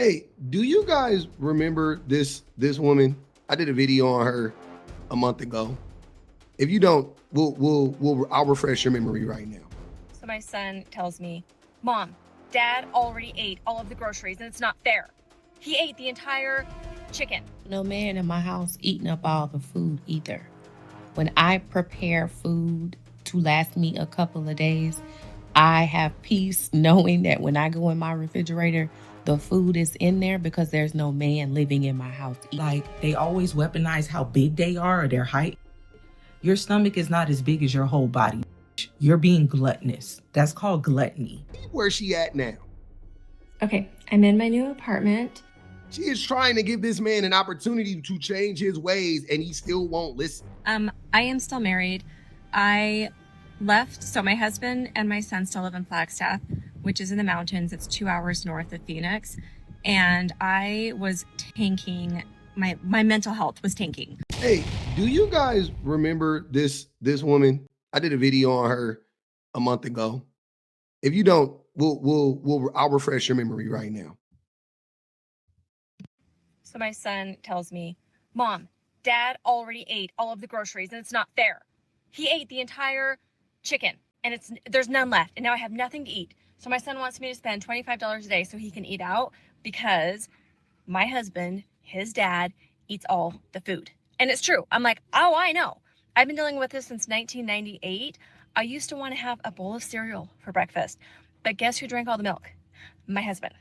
Hey, do you guys remember this woman? I did a video on her a month ago. If you don't, I'll refresh your memory right now. So my son tells me, Mom, Dad already ate all of the groceries and it's not fair. He ate the entire chicken. No man in my house eating up all the food either. When I prepare food to last me a couple of days, I have peace knowing that when I go in my refrigerator, the food is in there because there's no man living in my house. Like, they always weaponize how big they are or their height. Your stomach is not as big as your whole body. You're being gluttonous. That's called gluttony. Where's she at now? Okay, I'm in my new apartment. She is trying to give this man an opportunity to change his ways, and he still won't listen. I am still married. I left, so my husband and my son still live in Flagstaff, which is in the mountains. It's 2 hours north of Phoenix. And I was tanking, my mental health was tanking. Hey, do you guys remember this woman? I did a video on her a month ago. If you don't, I'll refresh your memory right now. So my son tells me, Mom, Dad already ate all of the groceries and it's not fair. He ate the entire chicken and there's none left. And now I have nothing to eat. So my son wants me to spend $25 a day so he can eat out because my husband, his dad, eats all the food. And it's true. I'm like, oh, I know. I've been dealing with this since 1998. I used to want to have a bowl of cereal for breakfast. But guess who drank all the milk? My husband.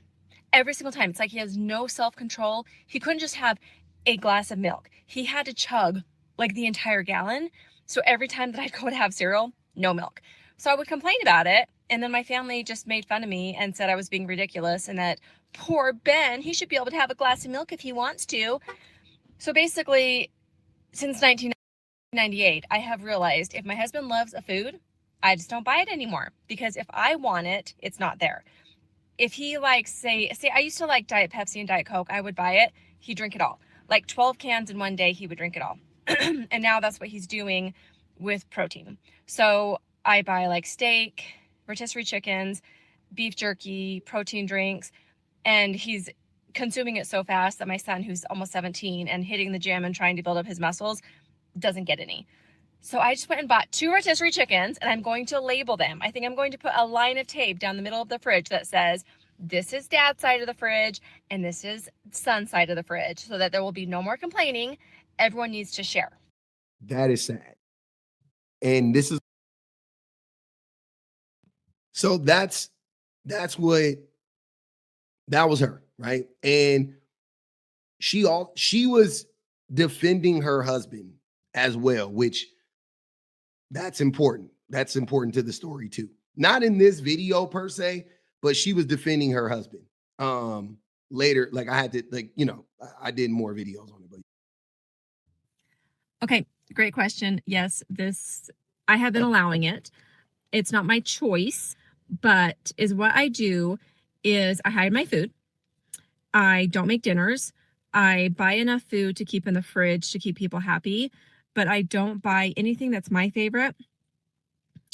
Every single time. It's like he has no self-control. He couldn't just have a glass of milk. He had to chug like the entire gallon. So every time that I'd go to have cereal, no milk. So I would complain about it. And then my family just made fun of me and said I was being ridiculous and that poor Ben, he should be able to have a glass of milk if he wants to. So basically, since 1998, I have realized if my husband loves a food, I just don't buy it anymore. Because if I want it, it's not there. If he likes, say I used to like Diet Pepsi and Diet Coke, I would buy it. He'd drink it all. Like 12 cans in one day, he would drink it all. And now that's what he's doing with protein. So I buy like steak, rotisserie chickens, beef jerky, protein drinks, and he's consuming it so fast that my son, who's almost 17 and hitting the gym and trying to build up his muscles, doesn't get any. So I just went and bought 2 rotisserie chickens and I'm going to label them. I think I'm going to put a line of tape down the middle of the fridge that says, this is dad's side of the fridge and this is son's side of the fridge, so that there will be no more complaining. Everyone needs to share. That is sad. And this is, so that was her, right? And she was defending her husband as well, which that's important. That's important to the story too. Not in this video per se, but she was defending her husband. Later, like I had to, like, I did more videos on it. But okay, great question. Yes, I have been allowing it. It's not my choice, but is what I do is I hide my food. I don't make dinners. I buy enough food to keep in the fridge to keep people happy, but I don't buy anything that's my favorite.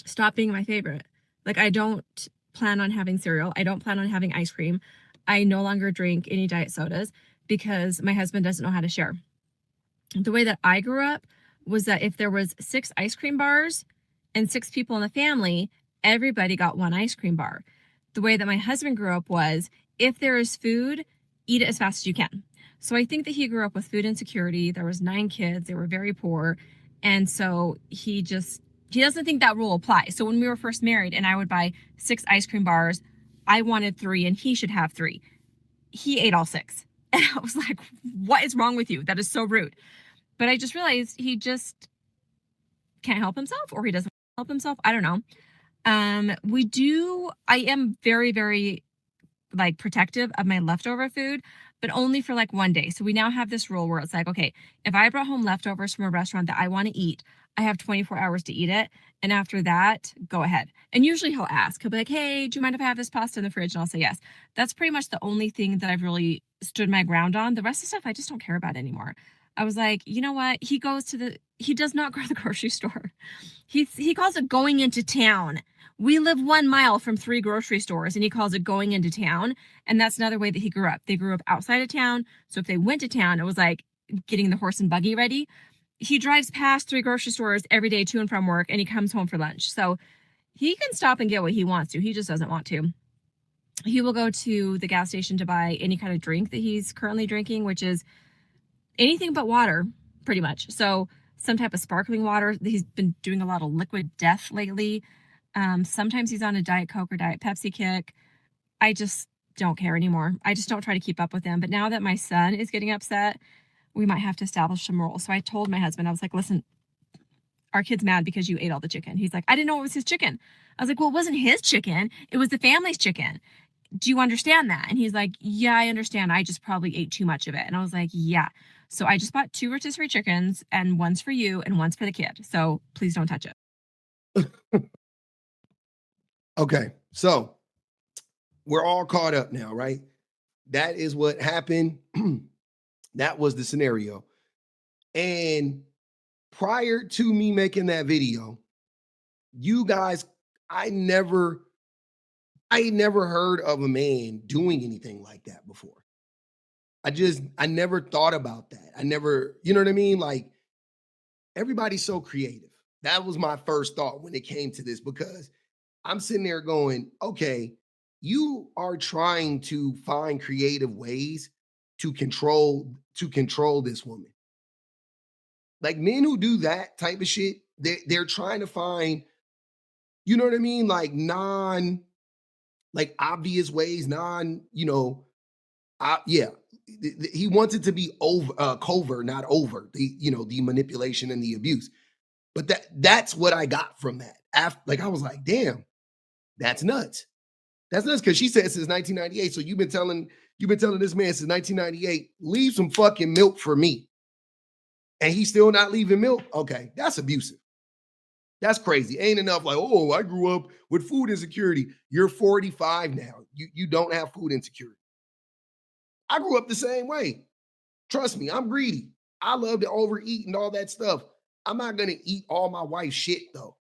Stop being my favorite. Like, I don't plan on having cereal. I don't plan on having ice cream. I no longer drink any diet sodas because my husband doesn't know how to share. The way that I grew up was that if there was 6 ice cream bars and 6 people in the family, everybody got 1 ice cream bar. The way that my husband grew up was, if there is food, eat it as fast as you can. So I think that he grew up with food insecurity. There was 9 kids. They were very poor. And so he doesn't think that rule applies. So when we were first married and I would buy 6 ice cream bars, I wanted 3 and he should have 3. He ate all 6. And I was like, what is wrong with you? That is so rude. But I just realized he just can't help himself, or he doesn't help himself. I don't know. I am very, very like protective of my leftover food, but only for like 1 day. So we now have this rule where it's like, okay, if I brought home leftovers from a restaurant that I want to eat, I have 24 hours to eat it. And after that, go ahead. And usually he'll ask, he'll be like, hey, do you mind if I have this pasta in the fridge? And I'll say yes. That's pretty much the only thing that I've really stood my ground on. The rest of the stuff I just don't care about anymore. I was like, you know what? He does not go to the grocery store. He calls it going into town We live 1 mile from 3 grocery stores, and he calls it going into town. And that's another way that he grew up. They grew up outside of town. So if they went to town, it was like getting the horse and buggy ready. He drives past 3 grocery stores every day to and from work, and he comes home for lunch. So he can stop and get what he wants to. He just doesn't want to. He will go to the gas station to buy any kind of drink that he's currently drinking, which is anything but water, pretty much. So some type of sparkling water. He's been doing a lot of liquid death lately. Sometimes he's on a Diet Coke or Diet Pepsi kick. I just don't care anymore. I just don't try to keep up with him. But now that my son is getting upset, we might have to establish some rules. So I told my husband, I was like, listen, our kid's mad because you ate all the chicken. He's like, I didn't know it was his chicken. I was like, well, it wasn't his chicken. It was the family's chicken. Do you understand that? And he's like, yeah, I understand. I just probably ate too much of it. And I was like, yeah. So I just bought 2 rotisserie chickens, and one's for you and one's for the kid. So please don't touch it. Okay, so we're all caught up now, right? That is what happened. That was the scenario. And prior to me making that video, you guys, I never heard of a man doing anything like that before. I never thought about that. I never, you know what I mean? Like, everybody's so creative. That was my first thought when it came to this, because I'm sitting there going, okay, you are trying to find creative ways to control this woman. Like, men who do that type of shit, they're trying to find, you know what I mean? Like, like obvious ways, yeah. He wants it to be covert, not overt, the manipulation and the abuse. But that's what I got from that. Like, I was like, damn, that's nuts. That's nuts, because she said since 1998. So you've been telling this man since 1998, leave some fucking milk for me. And he's still not leaving milk. Okay, that's abusive. That's crazy. Ain't enough like, oh, I grew up with food insecurity. You're 45 now. You don't have food insecurity. I grew up the same way. Trust me, I'm greedy. I love to overeat and all that stuff. I'm not gonna eat all my wife's shit though.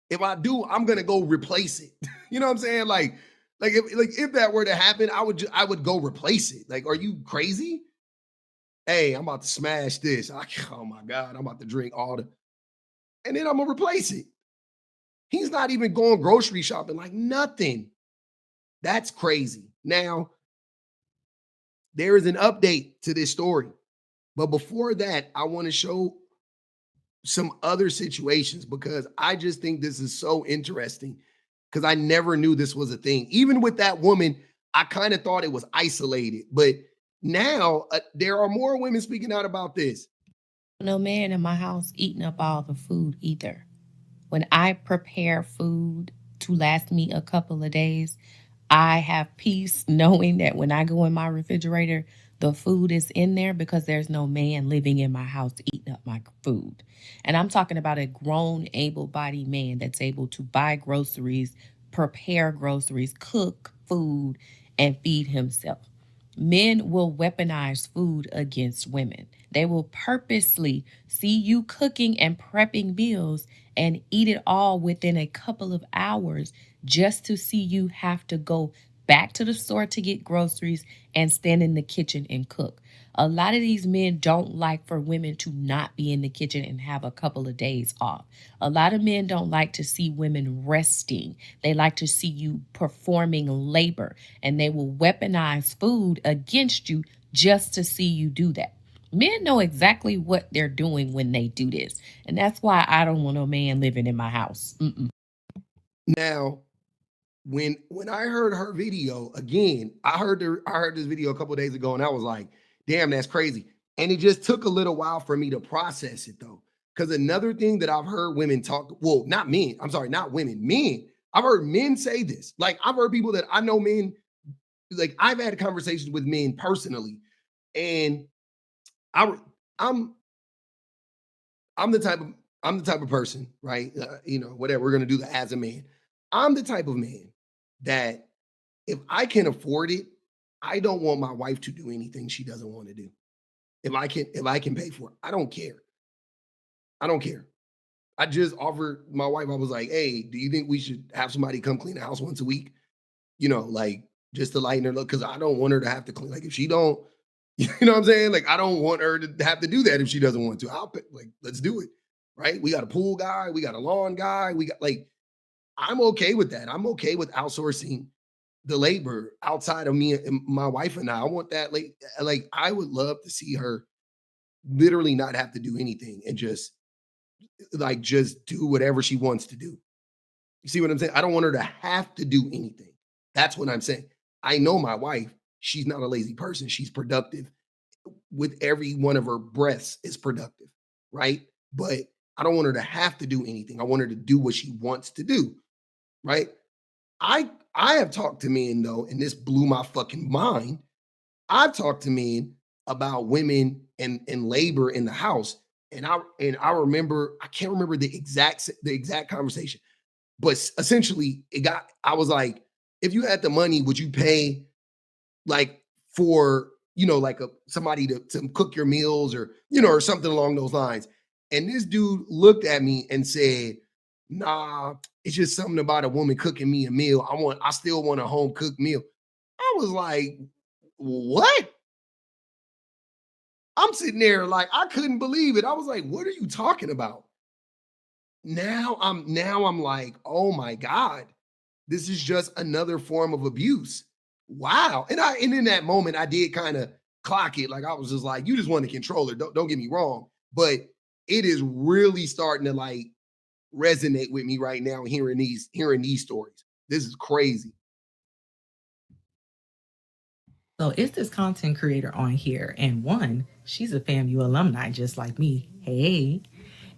If I do, I'm gonna go replace it. You know what I'm saying? Like if that were to happen, I would go replace it. Like, are you crazy? Hey, I'm about to smash this. Oh my God, I'm about to drink and then I'm gonna replace it. He's not even going grocery shopping, like nothing. That's crazy. Now, there is an update to this story. But before that, I want to show some other situations, because I just think this is so interesting, because I never knew this was a thing. Even with that woman, I kind of thought it was isolated. But now there are more women speaking out about this. No man in my house eating up all the food either. When I prepare food to last me a couple of days, I have peace knowing that when I go in my refrigerator, the food is in there, because there's no man living in my house eating up my food. And I'm talking about a grown, able bodied man that's able to buy groceries, prepare groceries, cook food, and feed himself. Men will weaponize food against women. They will purposely see you cooking and prepping meals and eat it all within a couple of hours, just to see you have to go back to the store to get groceries and stand in the kitchen and cook. A lot of these men don't like for women to not be in the kitchen and have a couple of days off. A lot of men don't like to see women resting. They like to see you performing labor, and they will weaponize food against you just to see you do that. Men know exactly what they're doing when they do this. And that's why I don't want no man living in my house. Now, when I heard her video again, I heard this video a couple of days ago, and I was like, damn, that's crazy. And it just took a little while for me to process it though. Because another thing that I've heard women talk, well, not men, I'm sorry, not women, men. I've heard men say this. Like, I've heard people that I know, men, like I've had conversations with men personally, and I'm the type of person, right? Whatever, we're gonna do that as a man. I'm the type of man that if I can afford it, I don't want my wife to do anything she doesn't want to do. If I can pay for it, I don't care. I don't care. I just offered my wife, I was like, hey, do you think we should have somebody come clean the house once a week? Like just to lighten her look, because I don't want her to have to clean. Like if she don't, you know what I'm saying? Like I don't want her to have to do that if she doesn't want to. Let's do it. Right. We got a pool guy, we got a lawn guy, we got I'm okay with that. I'm okay with outsourcing the labor outside of me and my wife and I. I want that like I would love to see her literally not have to do anything and just do whatever she wants to do. You see what I'm saying? I don't want her to have to do anything. That's what I'm saying. I know my wife, she's not a lazy person. She's productive. With every one of her breaths is productive, right? But I don't want her to have to do anything. I want her to do what she wants to do, right? I have talked to men though, and this blew my fucking mind. I've talked to men about women and labor in the house, and I remember I can't remember the exact conversation, but essentially I was like, if you had the money, would you pay like for like somebody to cook your meals or or something along those lines? And this dude looked at me and said, nah, it's just something about a woman cooking me a meal. I still want a home cooked meal. I was like, what? I'm sitting there like I couldn't believe it. I was like, what are you talking about? Now I'm like, oh my God, this is just another form of abuse. Wow. And in that moment, I did kind of clock it. Like I was just like, you just want to control her. Don't get me wrong. But it is really starting to like resonate with me right now hearing these stories. This is crazy. So it's this content creator on here, and one, she's a FAMU alumni just like me. Hey.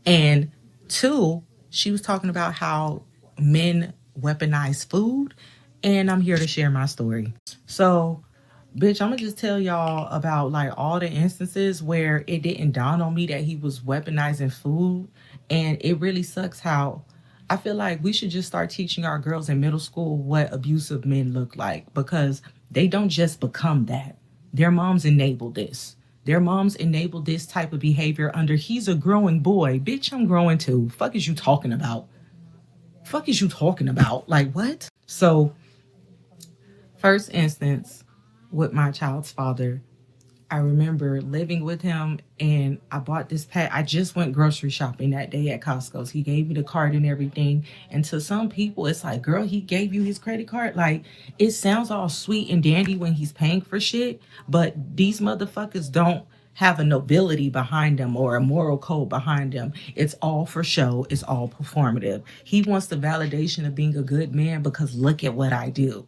And two, she was talking about how men weaponize food, and I'm here to share my story. So, bitch, I'm gonna just tell y'all about like all the instances where it didn't dawn on me that he was weaponizing food. And it really sucks how I feel like we should just start teaching our girls in middle school what abusive men look like, because they don't just become that. Their moms enabled this. Their moms enabled this type of behavior under he's a growing boy. Bitch, I'm growing too. Fuck is you talking about? Fuck is you talking about? Like what? So, first instance with my child's father, I remember living with him, and I bought this pack. I just went grocery shopping that day at Costco's. He gave me the card and everything. And to some people, it's like, girl, he gave you his credit card. Like, it sounds all sweet and dandy when he's paying for shit, but these motherfuckers don't have a nobility behind them or a moral code behind them. It's all for show. It's all performative. He wants the validation of being a good man because look at what I do.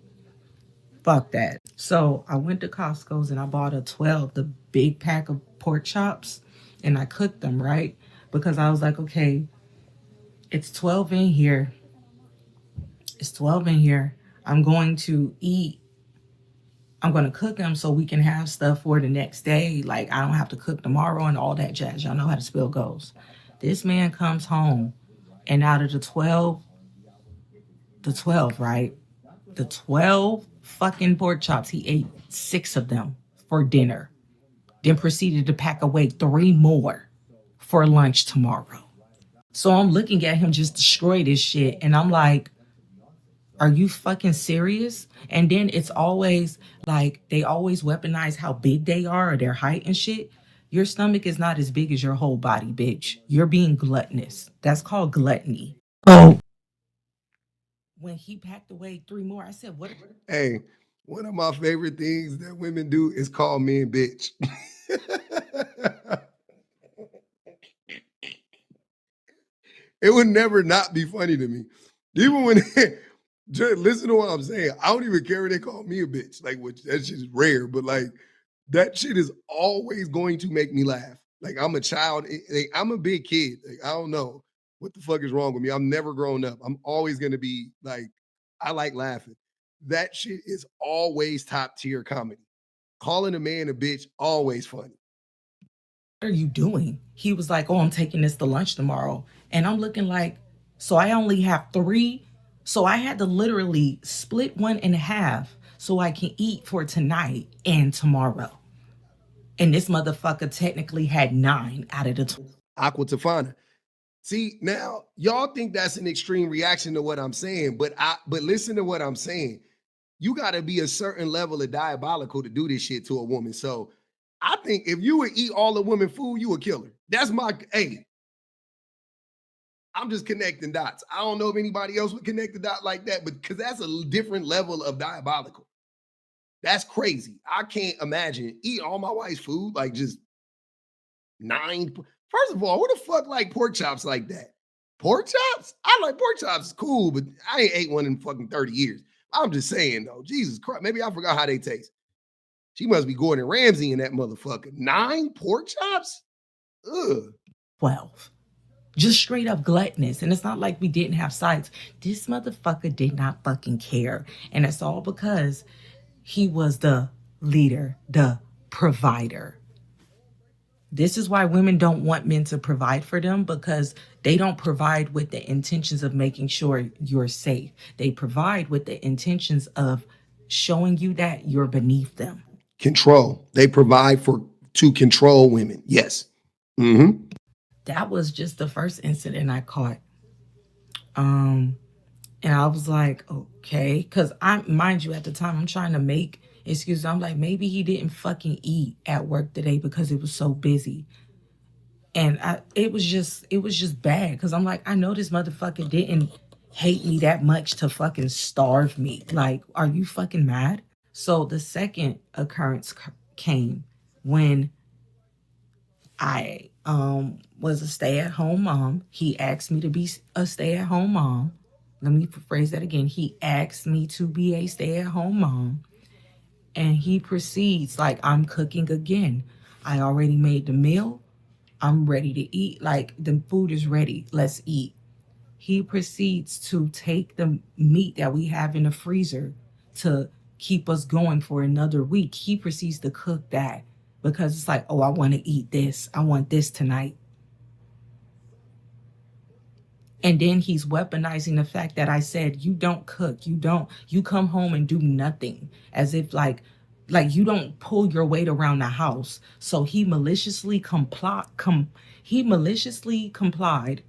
Fuck that. So I went to Costco's and I bought a 12, the big pack of pork chops, and I cooked them, right? Because I was like, okay, it's 12 in here. It's 12 in here. I'm going to eat. I'm going to cook them so we can have stuff for the next day. Like, I don't have to cook tomorrow and all that jazz. Y'all know how the spill goes. This man comes home, and out of the 12, right? The 12 fucking pork chops, he ate 6 of them for dinner, then proceeded to pack away 3 more for lunch tomorrow. So I'm looking at him just destroy this shit, and I'm like, are you fucking serious? And then it's always like they always weaponize how big they are or their height and shit. Your stomach is not as big as your whole body, bitch. You're being gluttonous. That's called gluttony. So when he packed away 3 more, I said, what? Hey, one of my favorite things that women do is call men bitch. It would never not be funny to me. Even when just listen to what I'm saying. I don't even care if they call me a bitch. Like, which that shit is rare, but like that shit is always going to make me laugh. Like I'm a child. I'm a big kid. Like, I don't know what the fuck is wrong with me. I'm never grown up. I'm always gonna be like, I like laughing. That shit is always top tier comedy. Calling a man a bitch, always funny. What are you doing? He was like, oh, I'm taking this to lunch tomorrow. And I'm looking like, so I only have 3. So I had to literally split one in half so I can eat for tonight and tomorrow. And this motherfucker technically had 9 out of the 12. Aqua Tofana. See, now y'all think that's an extreme reaction to what I'm saying, but listen to what I'm saying. You got to be a certain level of diabolical to do this shit to a woman. So I think if you would eat all the women food, you would kill her. That's my hey. I'm just connecting dots. I don't know if anybody else would connect the dot like that, but because that's a different level of diabolical. That's crazy. I can't imagine eating all my wife's food, like just nine. First of all, who the fuck like pork chops like that? Pork chops? I like pork chops, cool, but I ain't ate one in fucking 30 years. I'm just saying though, Jesus Christ, maybe I forgot how they taste. She must be Gordon Ramsay in that motherfucker. 9 pork chops? Ugh. 12. Just straight up gluttonous. And it's not like we didn't have sides. This motherfucker did not fucking care. And it's all because he was the leader, the provider. This is why women don't want men to provide for them, because they don't provide with the intentions of making sure you're safe. They provide with the intentions of showing you that you're beneath them. Control. They provide to control women. Yes. Mm-hmm. That was just the first incident I caught. And I was like, okay, because mind you, at the time I'm trying to make excuses. I'm like, maybe he didn't fucking eat at work today because it was so busy. And it was just bad, because I'm like, I know this motherfucker didn't hate me that much to fucking starve me. Like, are you fucking mad? So the second occurrence came when I was a stay-at-home mom. He asked me to be a stay-at-home mom. Let me phrase that again. He asked me to be a stay-at-home mom. And he proceeds like, I'm cooking again. I already made the meal. I'm ready to eat. Like, the food is ready. Let's eat. He proceeds to take the meat that we have in the freezer to keep us going for another week. He proceeds to cook that because it's like, oh, I want to eat this. I want this tonight. And then he's weaponizing the fact that I said, you don't cook, you come home and do nothing, as if like you don't pull your weight around the house. So he maliciously complied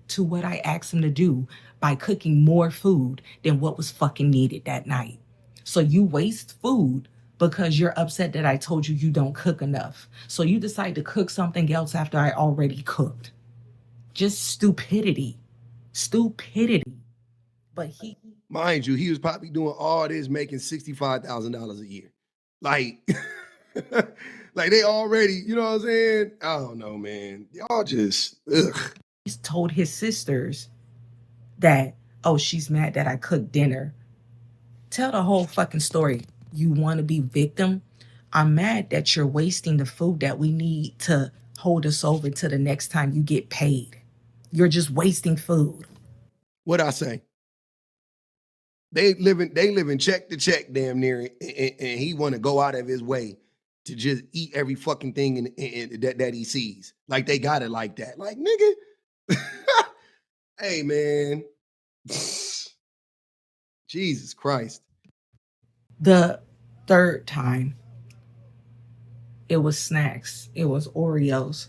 to what I asked him to do by cooking more food than what was fucking needed that night. So you waste food because you're upset that I told you don't cook enough. So you decide to cook something else after I already cooked. Just stupidity. But mind you, he was probably doing all this making $65,000 a year. Like, like they already, you know what I'm saying? I don't know, man. Y'all just ugh. He's told his sisters that, oh, she's mad that I cooked dinner. Tell the whole fucking story. You want to be victim? I'm mad that you're wasting the food that we need to hold us over to the next time you get paid. You're just wasting food. What'd I say? They living check to check damn near, and he want to go out of his way to just eat every fucking thing that he sees. Like they got it like that. Like, nigga, hey man, Jesus Christ. The third time, it was snacks. It was Oreos.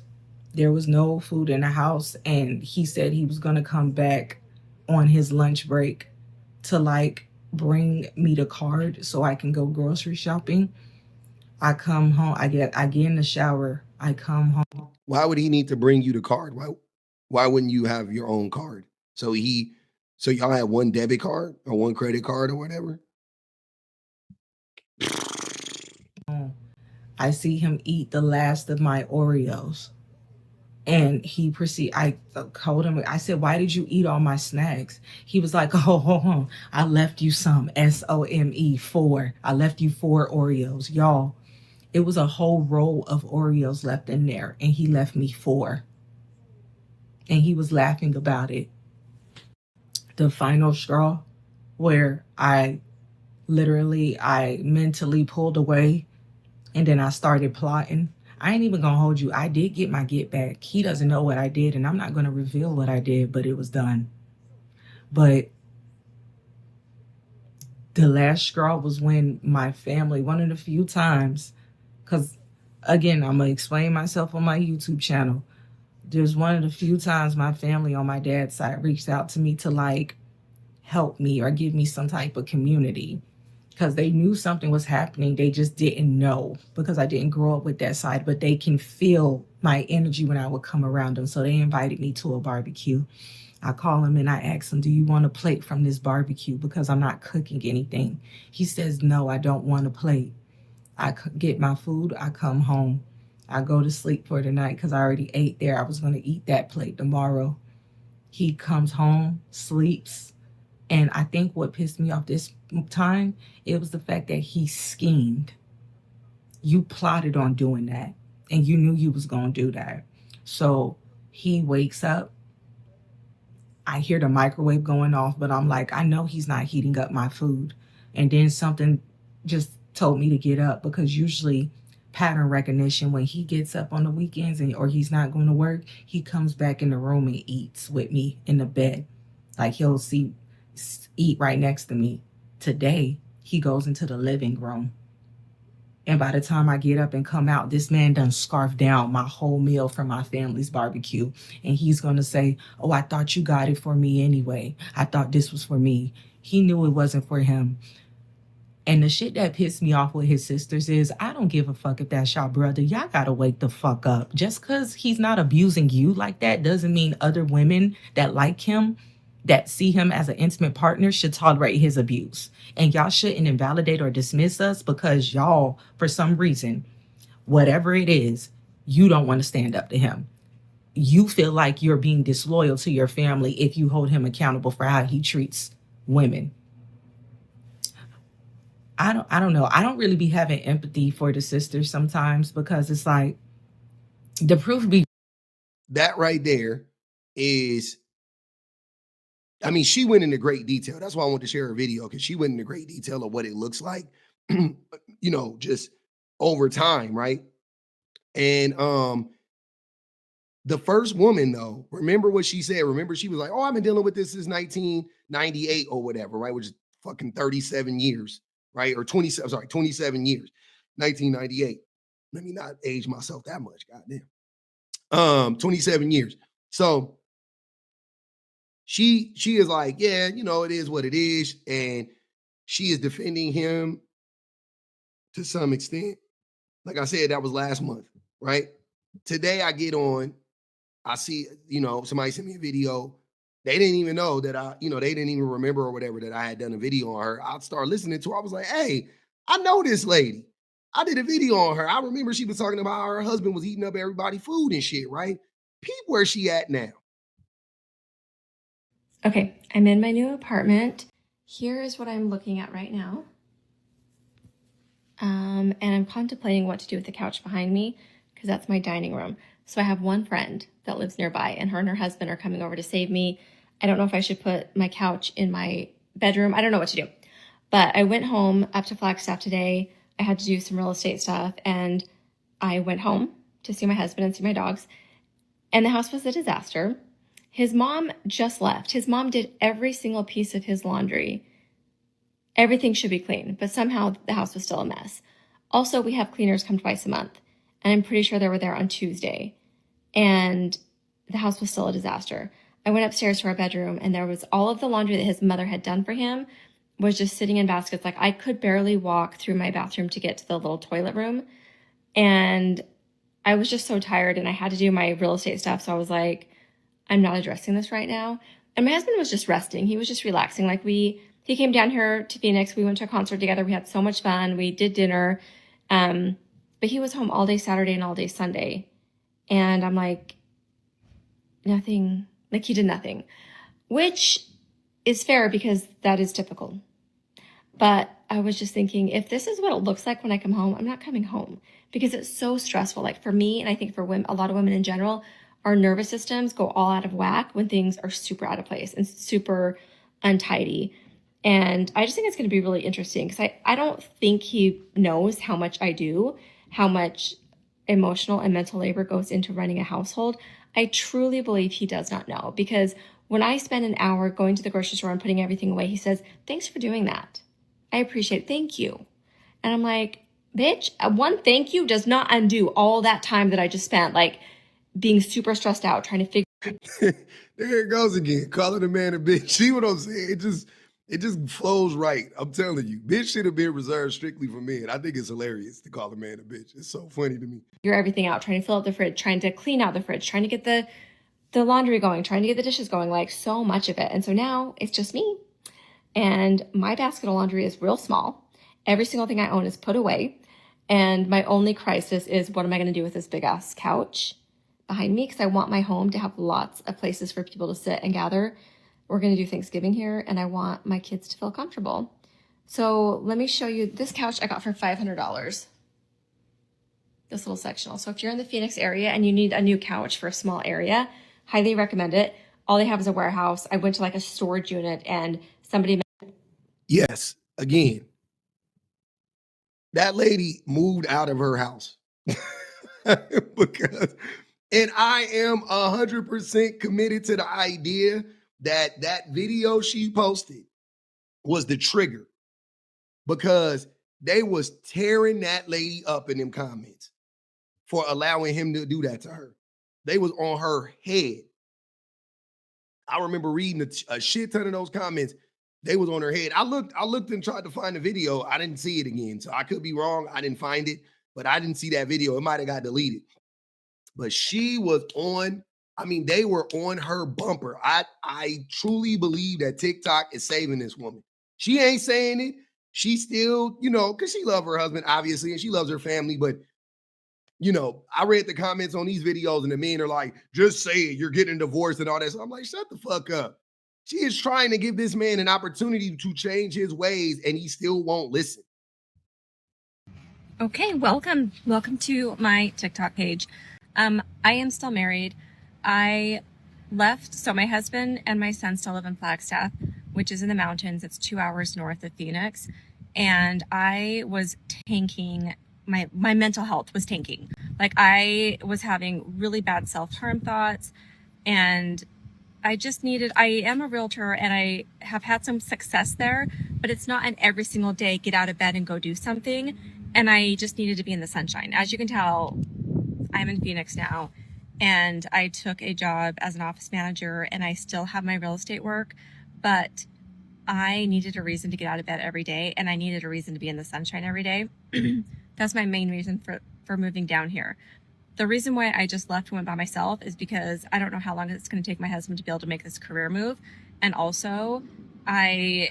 There was no food in the house, and he said he was going to come back on his lunch break to like bring me the card so I can go grocery shopping. I come home, I get in the shower, I come home. Why would he need to bring you the card? Why wouldn't you have your own card? So y'all have one debit card or one credit card or whatever? I see him eat the last of my Oreos. And I told him, I said, why did you eat all my snacks? He was like, oh, I left you some, SOME, 4. I left you 4 Oreos. Y'all, it was a whole roll of Oreos left in there, and he left me 4. And he was laughing about it. The final straw, where I mentally pulled away, and then I started plotting. I ain't even gonna hold you. I did get my get back. He doesn't know what I did, and I'm not gonna reveal what I did, but it was done. But the last straw was when my family, one of the few times, because again, I'm gonna explain myself on my YouTube channel. There's one of the few times my family on my dad's side reached out to me to like help me or give me some type of community because they knew something was happening. They just didn't know because I didn't grow up with that side, but they can feel my energy when I would come around them. So they invited me to a barbecue. I call him and I ask him, do you want a plate from this barbecue? Because I'm not cooking anything. He says, no, I don't want a plate. Get my food. I come home. I go to sleep for the night because I already ate there. I was going to eat that plate tomorrow. He comes home, sleeps. And I think what pissed me off this time, it was the fact that he schemed. You plotted on doing that and you knew you was going to do that. So he wakes up. I hear the microwave going off, but I'm like, I know he's not heating up my food. And then something just told me to get up because usually pattern recognition, when he gets up on the weekends or he's not going to work, he comes back in the room and eats with me in the bed. Like he'll eat right next to me. Today, he goes into the living room. And by the time I get up and come out, this man done scarfed down my whole meal for my family's barbecue. And he's going to say, oh, I thought you got it for me anyway. I thought this was for me. He knew it wasn't for him. And the shit that pissed me off with his sisters is, I don't give a fuck if that's y'all brother. Y'all got to wake the fuck up. Just because he's not abusing you like that doesn't mean other women that like him, that see him as an intimate partner, should tolerate his abuse. And y'all shouldn't invalidate or dismiss us because y'all, for some reason, whatever it is, you don't want to stand up to him. You feel like you're being disloyal to your family if you hold him accountable for how he treats women. I don't know. I don't really be having empathy for the sisters sometimes because it's like the proof be That right there is, I mean, she went into great detail. That's why I wanted to share her video, because she went into great detail of what it looks like, just over time, right? And the first woman, though, remember what she said. Remember, she was like, "Oh, I've been dealing with this since 1998 or whatever, right? Which is fucking 37 years, right? Or 27 years, 1998. Let me not age myself that much, goddamn. 27 years. So she is like, yeah, it is what it is, and she is defending him to some extent. Like I said, that was last month, right? Today I get on, I see, somebody sent me a video. They didn't even know that they didn't even remember or whatever that I had done a video on her. I started listening to her. I was like, hey, I know this lady. I did a video on her. I remember she was talking about how her husband was eating up everybody's food and shit, right? Peep where she at now. Okay, I'm in my new apartment. Here is what I'm looking at right now. And I'm contemplating what to do with the couch behind me because that's my dining room. So I have one friend that lives nearby, and her husband are coming over to save me. I don't know if I should put my couch in my bedroom. I don't know what to do. But I went home up to Flagstaff today. I had to do some real estate stuff, and I went home to see my husband and see my dogs. And the house was a disaster. His mom just left. His mom did every single piece of his laundry. Everything should be clean, but somehow the house was still a mess. Also, we have cleaners come twice a month, and I'm pretty sure they were there on Tuesday, and the house was still a disaster. I went upstairs to our bedroom, and there was all of the laundry that his mother had done for him was just sitting in baskets. Like, I could barely walk through my bathroom to get to the little toilet room, and I was just so tired, and I had to do my real estate stuff, so I was like, I'm not addressing this right now. And my husband was just resting. He was just relaxing. Like, he came down here to Phoenix. We went to a concert together. We had so much fun. We did dinner. But he was home all day Saturday and all day Sunday. And I'm like, nothing. Like, he did nothing, which is fair because that is typical. But I was just thinking, if this is what it looks like when I come home, I'm not coming home because it's so stressful. Like, for me, and I think for women, a lot of women in general, our nervous systems go all out of whack when things are super out of place and super untidy. And I just think it's going to be really interesting because I don't think he knows how much I do, how much emotional and mental labor goes into running a household. I truly believe he does not know, because when I spend an hour going to the grocery store and putting everything away, he says, thanks for doing that. I appreciate it. Thank you. And I'm like, bitch, one thank you does not undo all that time that I just spent. Like, being super stressed out, trying to figure There it goes again, calling a man a bitch. See what I'm saying? It just flows right. I'm telling you, bitch should have been reserved strictly for men. I think it's hilarious to call a man a bitch. It's so funny to me. everything out, trying to fill up the fridge, trying to clean out the fridge, trying to get the laundry going, trying to get the dishes going, like so much of it. And so now it's just me. And my basket of laundry is real small. Every single thing I own is put away. And my only crisis is, what am I going to do with this big ass couch behind me? Because I want my home to have lots of places for people to sit and gather. We're going to do Thanksgiving here, and I want my kids to feel comfortable. So let me show you this couch I got for $500. This little sectional. So if you're in the Phoenix area and you need a new couch for a small area, highly recommend it. All they have is a warehouse. I went to like a storage unit and somebody. Yes, again, that lady moved out of her house because, and I am 100% committed to the idea that that video she posted was the trigger, because they was tearing that lady up in them comments for allowing him to do that to her. They was on her head. I remember reading a shit ton of those comments. They was on her head. I looked and tried to find the video. I didn't see it again. So I could be wrong. I didn't find it, but I didn't see that video. It might have got deleted. But she was on, I mean, they were on her bumper. I truly believe that TikTok is saving this woman. She ain't saying it. She still, because she loves her husband, obviously, and she loves her family. But, I read the comments on these videos and the men are like, just say it, you're getting divorced and all that. So I'm like, shut the fuck up. She is trying to give this man an opportunity to change his ways, and he still won't listen. Okay, welcome to my TikTok page. I am still married. I left, so my husband and my son still live in Flagstaff, which is in the mountains. It's 2 hours north of Phoenix. And I was tanking, my mental health was tanking. Like, I was having really bad self-harm thoughts, and I am a realtor and I have had some success there, but it's not an every single day get out of bed and go do something. And I just needed to be in the sunshine. As you can tell, I'm in Phoenix now, and I took a job as an office manager, and I still have my real estate work, but I needed a reason to get out of bed every day, and I needed a reason to be in the sunshine every day. That's my main reason for moving down here. The reason why I just left and went by myself is because I don't know how long it's going to take my husband to be able to make this career move. And also, I'm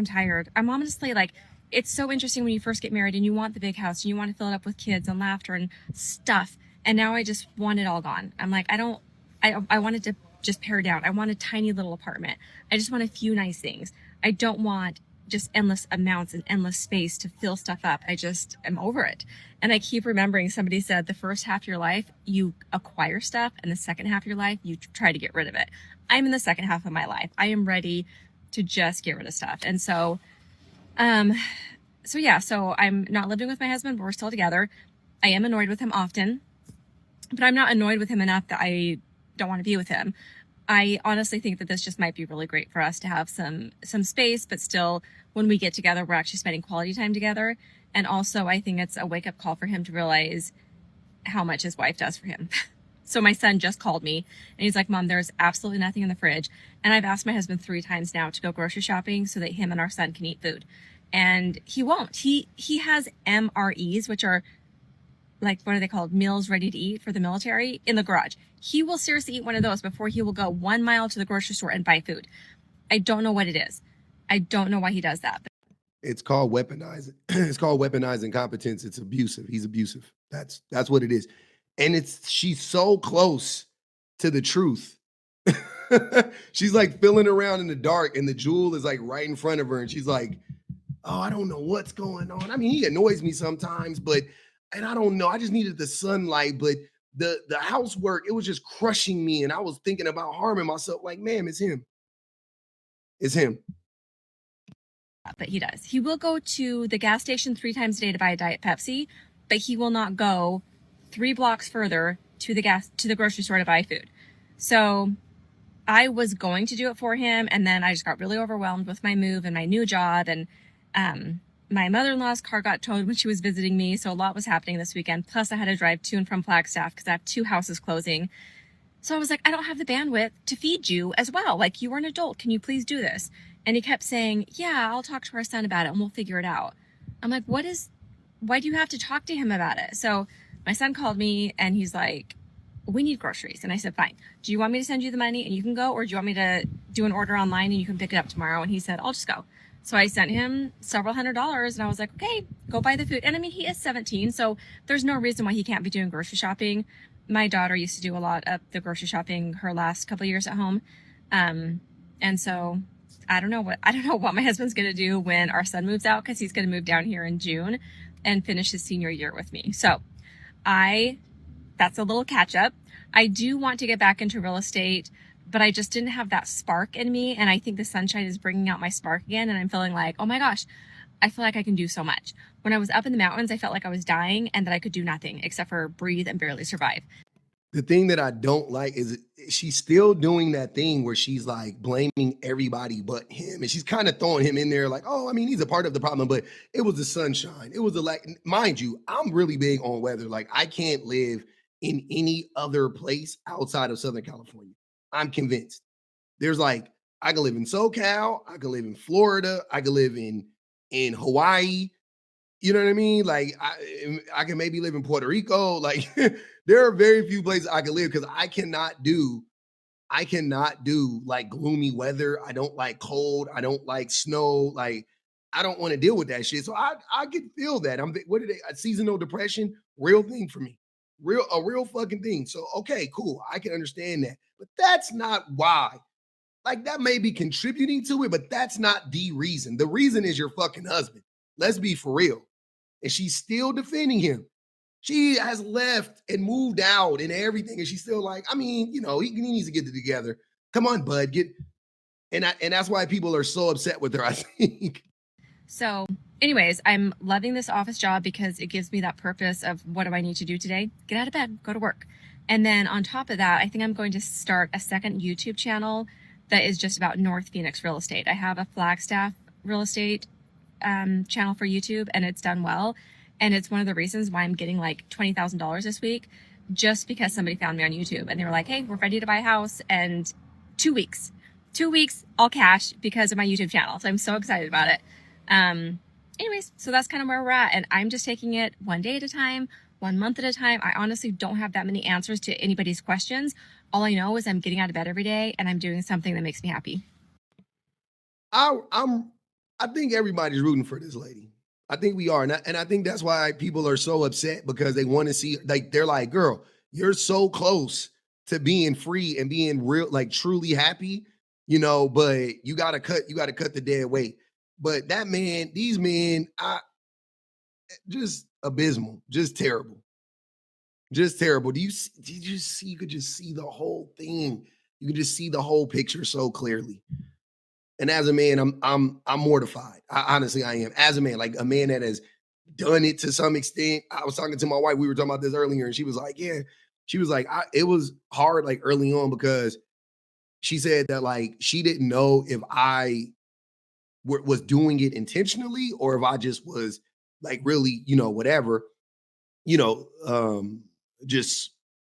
tired. I'm honestly like, it's so interesting when you first get married and you want the big house and you want to fill it up with kids and laughter and stuff. And now I just want it all gone. I'm like, I wanted to just pare down. I want a tiny little apartment. I just want a few nice things. I don't want just endless amounts and endless space to fill stuff up. I just am over it. And I keep remembering somebody said the first half of your life, you acquire stuff, and the second half of your life, you try to get rid of it. I'm in the second half of my life. I am ready to just get rid of stuff. And so I'm not living with my husband, but we're still together. I am annoyed with him often, but I'm not annoyed with him enough that I don't want to be with him. I honestly think that this just might be really great for us to have some space, but still, when we get together, we're actually spending quality time together. And also, I think it's a wake-up call for him to realize how much his wife does for him. So my son just called me and he's like, Mom, there's absolutely nothing in the fridge. And I've asked my husband 3 times now to go grocery shopping so that him and our son can eat food. And he won't. He has MREs, which are like, what are they called? Meals ready to eat for the military, in the garage. He will seriously eat one of those before he will go 1 mile to the grocery store and buy food. I don't know what it is. I don't know why he does that. It's called weaponizing. It's called weaponizing competence. It's abusive. He's abusive. That's what it is. And she's so close to the truth. She's like feeling around in the dark, and the jewel is like right in front of her, and she's like, oh, I don't know what's going on. I mean, he annoys me sometimes, and I don't know. I just needed the sunlight, but the housework, it was just crushing me, and I was thinking about harming myself. Like, ma'am, it's him. It's him. But he does. He will go to the gas station 3 times a day to buy a Diet Pepsi, but he will not go 3 blocks further to the grocery store to buy food. So I was going to do it for him, and then I just got really overwhelmed with my move and my new job, and my mother-in-law's car got towed when she was visiting me, so a lot was happening this weekend. Plus, I had to drive to and from Flagstaff because I have 2 houses closing. So I was like, I don't have the bandwidth to feed you as well. Like, you are an adult. Can you please do this? And he kept saying, yeah, I'll talk to our son about it and we'll figure it out. I'm like, why do you have to talk to him about it? So my son called me and he's like, we need groceries. And I said, fine. Do you want me to send you the money and you can go? Or do you want me to do an order online and you can pick it up tomorrow? And he said, I'll just go. So I sent him several $100s and I was like, okay, go buy the food. And I mean, he is 17, so there's no reason why he can't be doing grocery shopping. My daughter used to do a lot of the grocery shopping her last couple of years at home. And so I don't know what my husband's going to do when our son moves out, because he's going to move down here in June and finish his senior year with me. So that's a little catch up. I do want to get back into real estate, but I just didn't have that spark in me. And I think the sunshine is bringing out my spark again. And I'm feeling like, oh my gosh, I feel like I can do so much. When I was up in the mountains, I felt like I was dying and that I could do nothing except for breathe and barely survive. The thing that I don't like is she's still doing that thing where she's like blaming everybody but him. And she's kind of throwing him in there like, oh, I mean, he's a part of the problem, but it was the sunshine. It was the like, mind you, I'm really big on weather. Like, I can't live in any other place outside of Southern California. I'm convinced. There's like, I can live in SoCal, I can live in Florida, I can live in Hawaii. You know what I mean? Like, I can maybe live in Puerto Rico. Like, there are very few places I can live because I cannot do like gloomy weather. I don't like cold. I don't like snow. Like, I don't want to deal with that shit. So I can feel that. What are they? Seasonal depression, real thing for me. A real fucking thing. So okay, cool. I can understand that. But that's not why. Like, that may be contributing to it, but that's not the reason. The reason is your fucking husband. Let's be for real. And she's still defending him. She has left and moved out and everything, and she's still like, I mean, you know, he needs to get it together. Come on, bud, and that's why people are so upset with her, I think. So, anyways, I'm loving this office job because it gives me that purpose of what do I need to do today? Get out of bed, go to work. And then on top of that, I think I'm going to start a second YouTube channel that is just about North Phoenix real estate. I have a Flagstaff real estate channel for YouTube, and it's done well. And it's one of the reasons why I'm getting like $20,000 this week, just because somebody found me on YouTube and they were like, hey, we're ready to buy a house. And 2 weeks, all cash because of my YouTube channel. So I'm so excited about it. Anyways, so that's kind of where we're at. And I'm just taking it one day at a time, 1 month at a time. I honestly don't have that many answers to anybody's questions. All I know is I'm getting out of bed every day and I'm doing something that makes me happy. I think everybody's rooting for this lady. I think we are. And I think that's why people are so upset, because they want to see, like, they're like, girl, you're so close to being free and being real, like truly happy, you know, but you got to cut the dead weight. But that man, these men, just abysmal, just terrible. Just terrible. Did you just see, you could just see the whole thing. You could just see the whole picture so clearly. And as a man, I'm mortified. Honestly, I am. As a man, like a man that has done it to some extent. I was talking to my wife. We were talking about this earlier, and she was like, "Yeah." She was like, "It was hard, like early on, because she said that like she didn't know if I was doing it intentionally or if I just was like really, you know, whatever, you know, just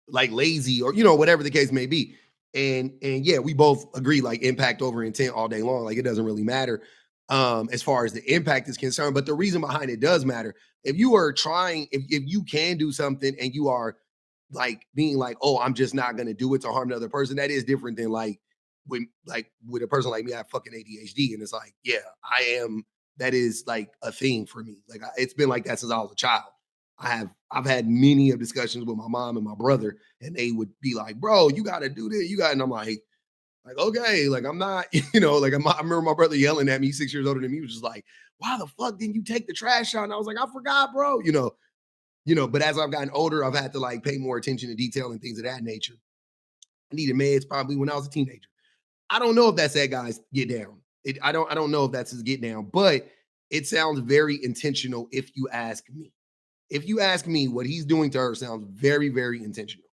like lazy or whatever the case may be." And yeah, we both agree, like, impact over intent all day long. Like, it doesn't really matter as far as the impact is concerned. But the reason behind it does matter. If you are trying, if you can do something and you are like being like, oh, I'm just not gonna do it to harm another person, that is different than like with a person like me, I have fucking ADHD. And it's like, yeah, I am, that is like a thing for me. Like, it's been like that since I was a child. I've had many of discussions with my mom and my brother, and they would be like, "Bro, you got to do this. You got," and I'm like, okay, like I'm not, like I remember my brother yelling at me, 6 years older than me, was just like, "Why the fuck didn't you take the trash out?" And I was like, "I forgot, bro." But as I've gotten older, I've had to like pay more attention to detail and things of that nature. I needed meds probably when I was a teenager. I don't know if that's that guy's get down. I don't know if that's his get down, but it sounds very intentional if you ask me. If you ask me, what he's doing to her sounds very, very intentional.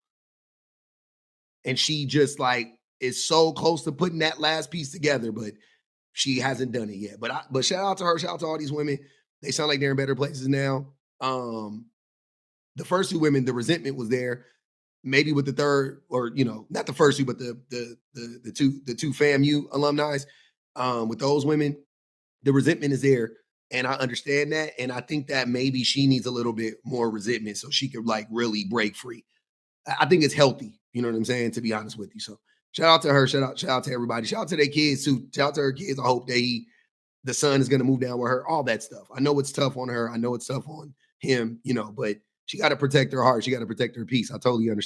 And she just like is so close to putting that last piece together, but she hasn't done it yet. But shout out to her, shout out to all these women They sound like they're in better places now. The first two women, the resentment was there. Maybe with the third, or not the first two, but the two FAMU alumni, with those women, the resentment is there, and I understand that, and I think that maybe she needs a little bit more resentment so she could like really break free. I think it's healthy. You know what I'm saying? To be honest with you, so shout out to her. Shout out to everybody. Shout out to their kids too. Shout out to her kids. I hope the son is going to move down with her. All that stuff. I know it's tough on her. I know it's tough on him. But she got to protect her heart. She got to protect her peace. I totally understand.